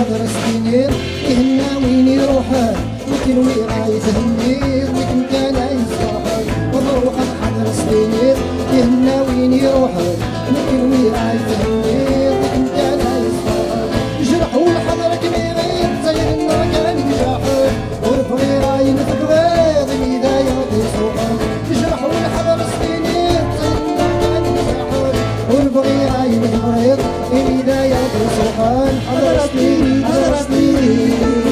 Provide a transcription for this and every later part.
الحضر السنين يهنا وين يروحان لكن وين راي تهني لكن كان يصرحان وضروح الحضر السنين يهنا وين يروحان لكن وين راي تهني لكن كان يصرحان جرحوا الحضر كبيرين زي النار كان يجاحان ورفضي راي نفقد الهداية ويصوحان جرحوا الحضر السنين زي النار كان يجاحان ورفضي راي نفقد الهداية ويصوحان حضر سنين حضر سنين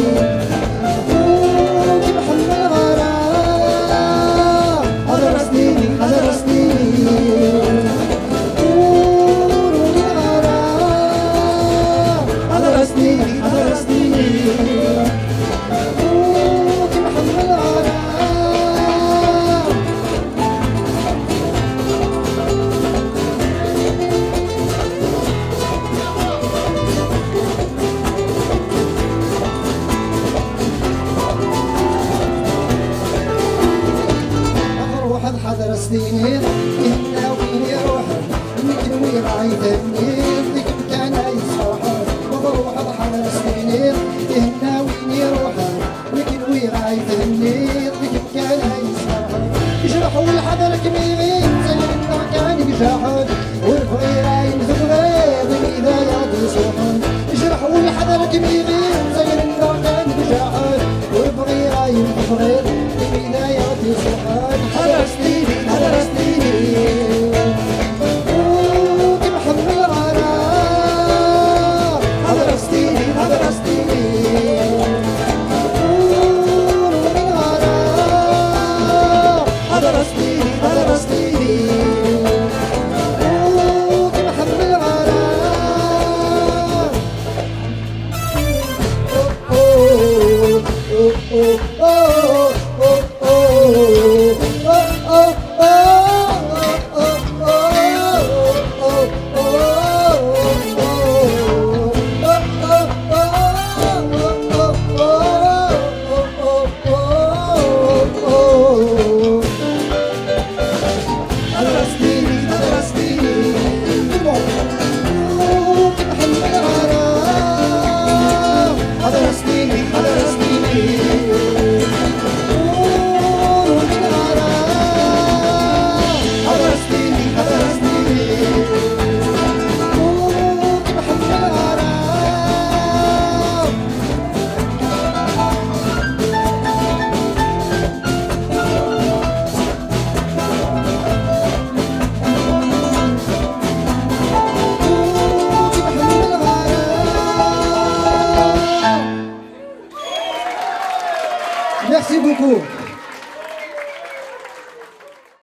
حضر سنين يهنا وين يروحن يمكن وين راي تهنين ذيك كان يصرحن وضروح حضر سنين يهنا وين يروحن يمكن وين راي تهنين ذيك كان يصرحن يجرحوا الحضر كبيرين زي النار كان يجاحن ورفضي راي نفقد الهداية يصوحن يجرحوا الحضر كبيرين زي النار كان يجاحن ورفضي راي نفقد الهداية يصوحن حضر سنين حضر سنين وكمحب الغرام حضر سنين حضر سنين ومن غرام حضر سنين حضر سنين وكمحب الغرام Merci beaucoup.